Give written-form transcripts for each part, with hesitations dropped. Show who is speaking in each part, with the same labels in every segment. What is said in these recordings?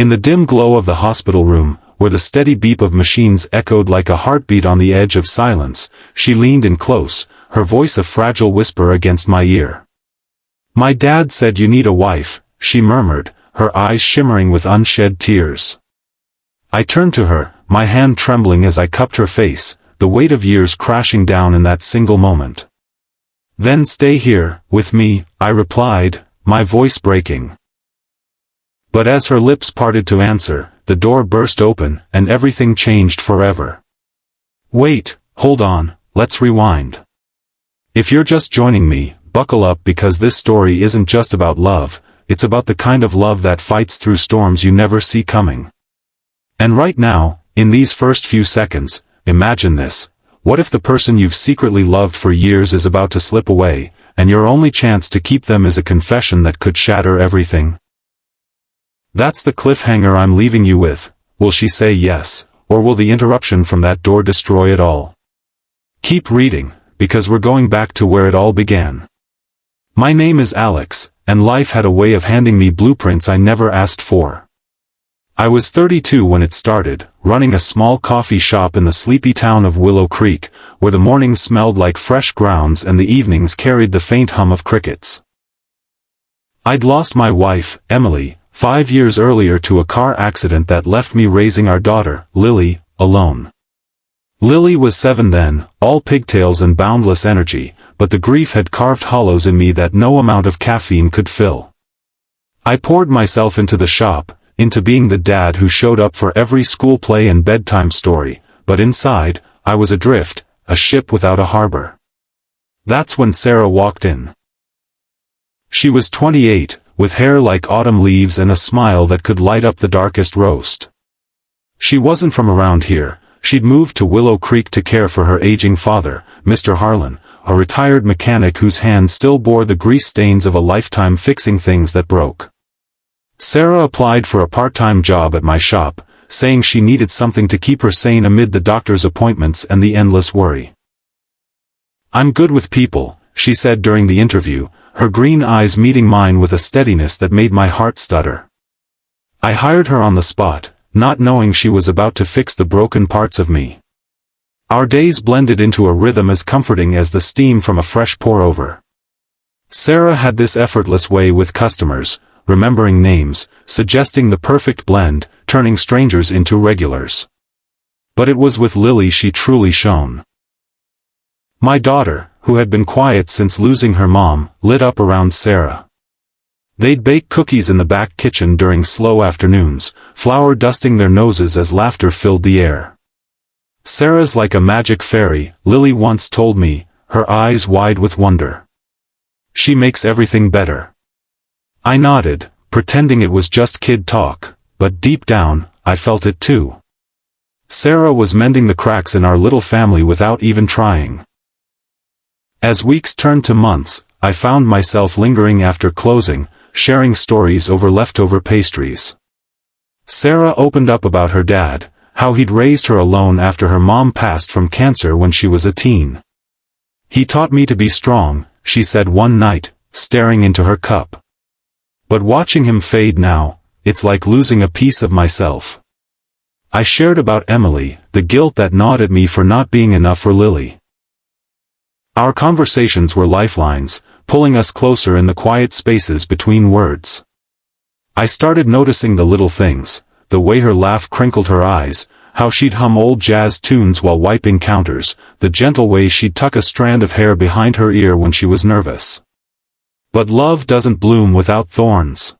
Speaker 1: In the dim glow of the hospital room, where the steady beep of machines echoed like a heartbeat on the edge of silence, she leaned in close, her voice a fragile whisper against my ear. "My dad said you need a wife," she murmured, her eyes shimmering with unshed tears. I turned to her, my hand trembling as I cupped her face, the weight of years crashing down in that single moment. "Then stay here, with me," I replied, my voice breaking. But as her lips parted to answer, the door burst open, and everything changed forever. Wait, hold on, let's rewind. If you're just joining me, buckle up because this story isn't just about love, it's about the kind of love that fights through storms you never see coming. And right now, in these first few seconds, imagine this. What if the person you've secretly loved for years is about to slip away, and your only chance to keep them is a confession that could shatter everything? That's the cliffhanger I'm leaving you with. Will she say yes, or will the interruption from that door destroy it all? Keep reading, because we're going back to where it all began. My name is Alex, and life had a way of handing me blueprints I never asked for. I was 32 when it started, running a small coffee shop in the sleepy town of Willow Creek, where the mornings smelled like fresh grounds and the evenings carried the faint hum of crickets. I'd lost my wife, Emily, 5 years earlier to a car accident that left me raising our daughter, Lily, alone. Lily was 7 then, all pigtails and boundless energy, but the grief had carved hollows in me that no amount of caffeine could fill. I poured myself into the shop, into being the dad who showed up for every school play and bedtime story, but inside, I was adrift, a ship without a harbor. That's when Sarah walked in. She was 28, with hair like autumn leaves and a smile that could light up the darkest roast. She wasn't from around here. She'd moved to Willow Creek to care for her aging father, Mr. Harlan, a retired mechanic whose hands still bore the grease stains of a lifetime fixing things that broke. Sarah applied for a part-time job at my shop, saying she needed something to keep her sane amid the doctor's appointments and the endless worry. "I'm good with people," she said during the interview, her green eyes meeting mine with a steadiness that made my heart stutter. I hired her on the spot, not knowing she was about to fix the broken parts of me. Our days blended into a rhythm as comforting as the steam from a fresh pour-over. Sarah had this effortless way with customers, remembering names, suggesting the perfect blend, turning strangers into regulars. But it was with Lily she truly shone. My daughter, who had been quiet since losing her mom, lit up around Sarah. They'd bake cookies in the back kitchen during slow afternoons, flour dusting their noses as laughter filled the air. "Sarah's like a magic fairy," Lily once told me, her eyes wide with wonder. "She makes everything better." I nodded, pretending it was just kid talk, but deep down, I felt it too. Sarah was mending the cracks in our little family without even trying. As weeks turned to months, I found myself lingering after closing, sharing stories over leftover pastries. Sarah opened up about her dad, how he'd raised her alone after her mom passed from cancer when she was a teen. "He taught me to be strong," she said one night, staring into her cup. "But watching him fade now, it's like losing a piece of myself." I shared about Emily, the guilt that gnawed at me for not being enough for Lily. Our conversations were lifelines, pulling us closer in the quiet spaces between words. I started noticing the little things, the way her laugh crinkled her eyes, how she'd hum old jazz tunes while wiping counters, the gentle way she'd tuck a strand of hair behind her ear when she was nervous. But love doesn't bloom without thorns.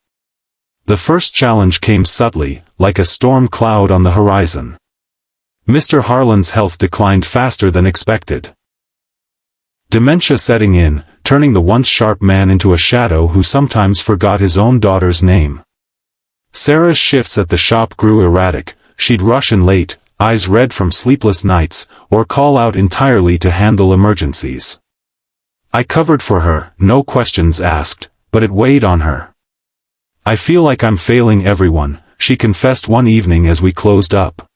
Speaker 1: The first challenge came subtly, like a storm cloud on the horizon. Mr. Harlan's health declined faster than expected. Dementia setting in, turning the once sharp man into a shadow who sometimes forgot his own daughter's name. Sarah's shifts at the shop grew erratic. She'd rush in late, eyes red from sleepless nights, or call out entirely to handle emergencies. I covered for her, no questions asked, but it weighed on her. "I feel like I'm failing everyone," she confessed one evening as we closed up.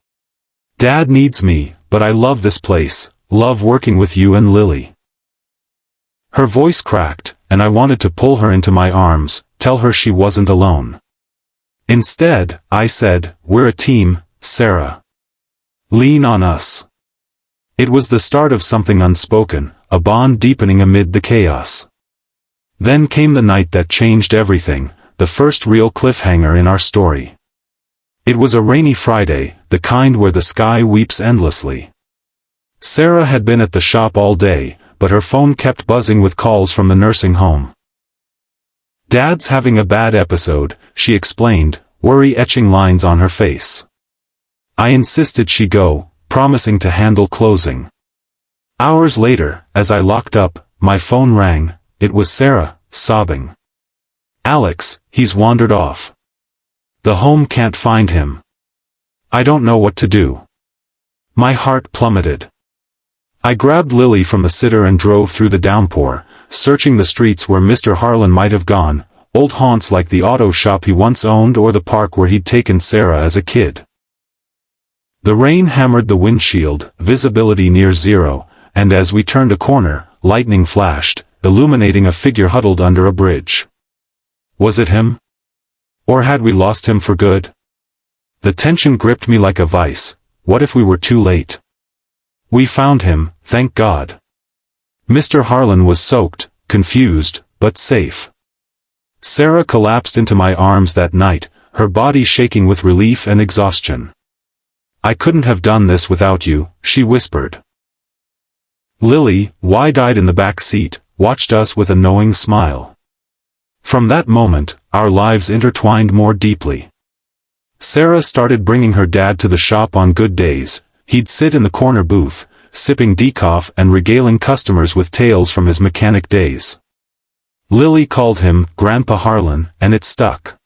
Speaker 1: "Dad needs me, but I love this place, love working with you and Lily." Her voice cracked, and I wanted to pull her into my arms, tell her she wasn't alone. Instead, I said, we're a team, Sarah. Lean on us. It was the start of something unspoken, a bond deepening amid the chaos. Then came the night that changed everything, the first real cliffhanger in our story. It was a rainy Friday, the kind where the sky weeps endlessly. Sarah had been at the shop all day, but her phone kept buzzing with calls from the nursing home. "Dad's having a bad episode," she explained, worry etching lines on her face. I insisted she go, promising to handle closing. Hours later, as I locked up, my phone rang. It was Sarah, sobbing. "Alex, he's wandered off. The home can't find him. I don't know what to do." My heart plummeted. I grabbed Lily from the sitter and drove through the downpour, searching the streets where Mr. Harlan might have gone, old haunts like the auto shop he once owned or the park where he'd taken Sarah as a kid. The rain hammered the windshield, visibility near zero, and as we turned a corner, lightning flashed, illuminating a figure huddled under a bridge. Was it him? Or had we lost him for good? The tension gripped me like a vice. What if we were too late? We found him, thank God. Mr. Harlan was soaked, confused, but safe. Sarah collapsed into my arms that night, her body shaking with relief and exhaustion. "I couldn't have done this without you," she whispered. Lily, wide-eyed in the back seat, watched us with a knowing smile. From that moment, our lives intertwined more deeply. Sarah started bringing her dad to the shop on good days. He'd sit in the corner booth, sipping decaf and regaling customers with tales from his mechanic days. Lily called him Grandpa Harlan, and it stuck.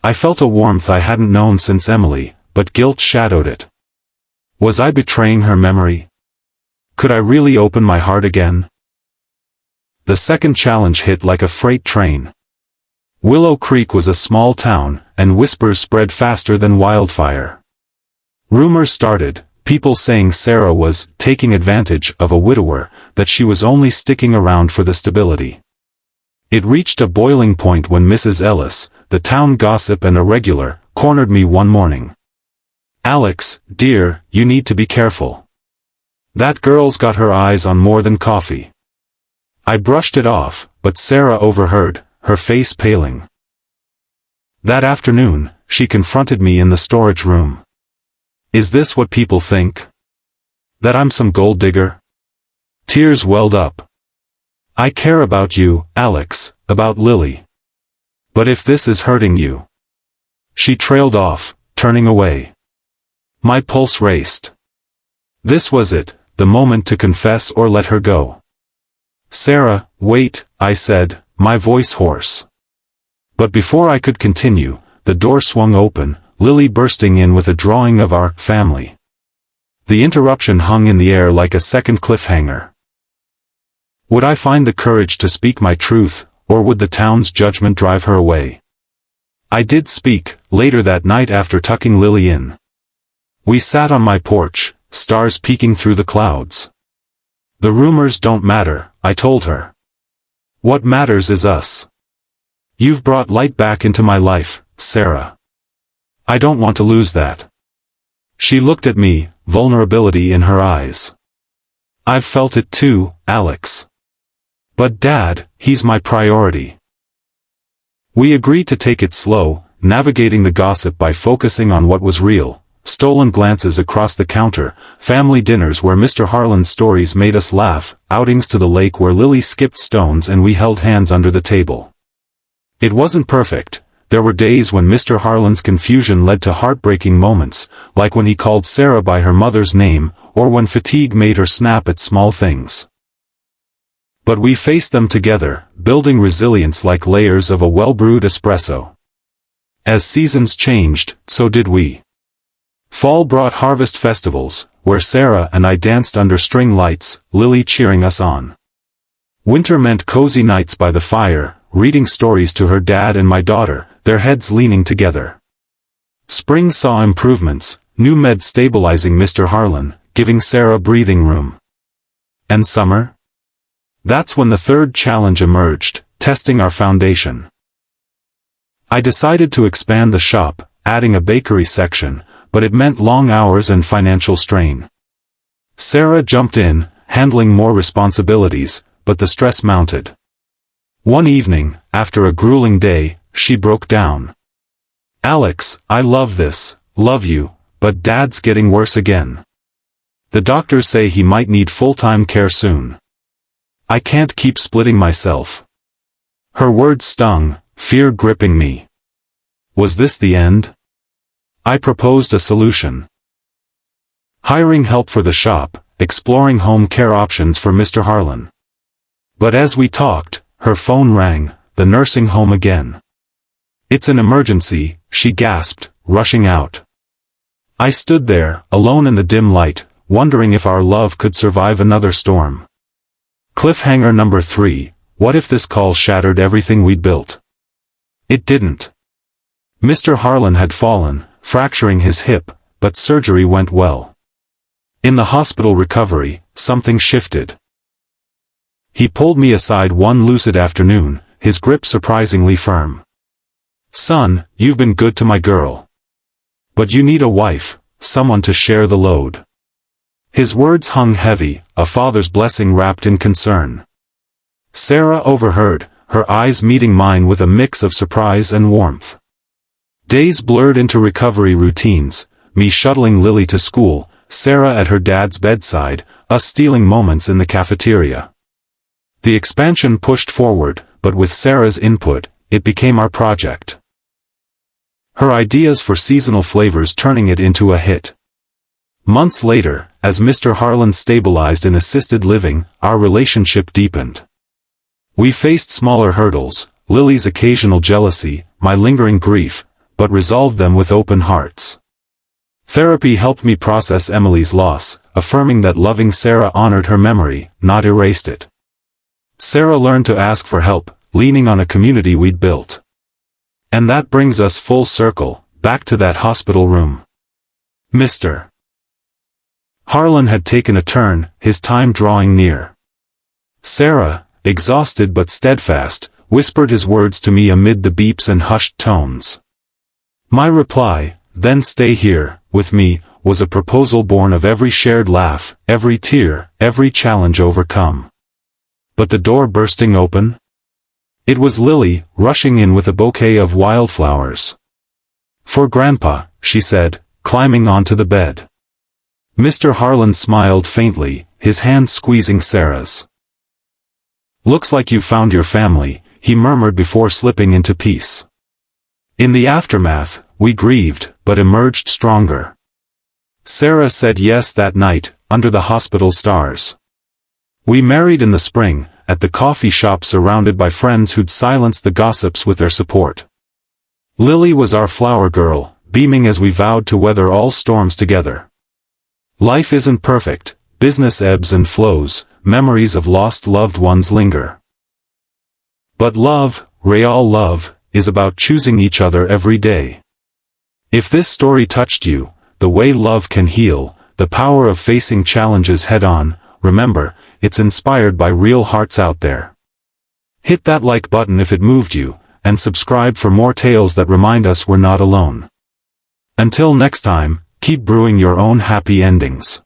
Speaker 1: I felt a warmth I hadn't known since Emily, but guilt shadowed it. Was I betraying her memory? Could I really open my heart again? The second challenge hit like a freight train. Willow Creek was a small town, and whispers spread faster than wildfire. Rumors started, people saying Sarah was taking advantage of a widower, that she was only sticking around for the stability. It reached a boiling point when Mrs. Ellis, the town gossip and a regular, cornered me one morning. "Alex, dear, you need to be careful. That girl's got her eyes on more than coffee." I brushed it off, but Sarah overheard, her face paling. That afternoon, she confronted me in the storage room. "Is this what people think? That I'm some gold digger?" Tears welled up. "I care about you, Alex, about Lily. But if this is hurting you..." She trailed off, turning away. My pulse raced. This was it, the moment to confess or let her go. "Sarah, wait," I said, my voice hoarse. But before I could continue, the door swung open, Lily bursting in with a drawing of our family. The interruption hung in the air like a second cliffhanger. Would I find the courage to speak my truth, or would the town's judgment drive her away? I did speak, later that night after tucking Lily in. We sat on my porch, stars peeking through the clouds. "The rumors don't matter," I told her. "What matters is us. You've brought light back into my life, Sarah. I don't want to lose that." She looked at me, vulnerability in her eyes. "I've felt it too, Alex. But Dad, he's my priority." We agreed to take it slow, navigating the gossip by focusing on what was real. Stolen glances across the counter, family dinners where Mr. Harlan's stories made us laugh, outings to the lake where Lily skipped stones and we held hands under the table. It wasn't perfect. There were days when Mr. Harlan's confusion led to heartbreaking moments, like when he called Sarah by her mother's name, or when fatigue made her snap at small things. But we faced them together, building resilience like layers of a well-brewed espresso. As seasons changed, so did we. Fall brought harvest festivals, where Sarah and I danced under string lights, Lily cheering us on. Winter meant cozy nights by the fire, reading stories to her dad and my daughter, their heads leaning together. Spring saw improvements, new meds stabilizing Mr. Harlan, giving Sarah breathing room. And summer? That's when the third challenge emerged, testing our foundation. I decided to expand the shop, adding a bakery section, but it meant long hours and financial strain. Sarah jumped in, handling more responsibilities, but the stress mounted. One evening, after a grueling day, she broke down. "Alex, I love this, love you, but Dad's getting worse again. The doctors say he might need full-time care soon. I can't keep splitting myself." Her words stung, fear gripping me. Was this the end? I proposed a solution. Hiring help for the shop, exploring home care options for Mr. Harlan. But as we talked, her phone rang, the nursing home again. "It's an emergency," she gasped, rushing out. I stood there, alone in the dim light, wondering if our love could survive another storm. Cliffhanger number 3, what if this call shattered everything we'd built? It didn't. Mr. Harlan had fallen, fracturing his hip, but surgery went well. In the hospital recovery, something shifted. He pulled me aside one lucid afternoon, his grip surprisingly firm. "Son, you've been good to my girl. But you need a wife, someone to share the load." His words hung heavy, a father's blessing wrapped in concern. Sarah overheard, her eyes meeting mine with a mix of surprise and warmth. Days blurred into recovery routines, me shuttling Lily to school, Sarah at her dad's bedside, us stealing moments in the cafeteria. The expansion pushed forward, but with Sarah's input, it became our project. Her ideas for seasonal flavors turning it into a hit. Months later, as Mr. Harlan stabilized in assisted living, our relationship deepened. We faced smaller hurdles, Lily's occasional jealousy, my lingering grief, but resolved them with open hearts. Therapy helped me process Emily's loss, affirming that loving Sarah honored her memory, not erased it. Sarah learned to ask for help, leaning on a community we'd built. And that brings us full circle, back to that hospital room. Mr. Harlan had taken a turn, his time drawing near. Sarah, exhausted but steadfast, whispered his words to me amid the beeps and hushed tones. My reply, "Then stay here, with me," was a proposal born of every shared laugh, every tear, every challenge overcome. But the door bursting open? It was Lily, rushing in with a bouquet of wildflowers. "For Grandpa," she said, climbing onto the bed. Mr. Harlan smiled faintly, his hand squeezing Sarah's. "Looks like you found your family," he murmured before slipping into peace. In the aftermath, we grieved, but emerged stronger. Sarah said yes that night, under the hospital stars. We married in the spring, at the coffee shop surrounded by friends who'd silenced the gossips with their support. Lily was our flower girl, beaming as we vowed to weather all storms together. Life isn't perfect, business ebbs and flows, memories of lost loved ones linger. But love, real love, is about choosing each other every day. If this story touched you, the way love can heal, the power of facing challenges head-on, remember, it's inspired by real hearts out there. Hit that like button if it moved you, and subscribe for more tales that remind us we're not alone. Until next time, keep brewing your own happy endings.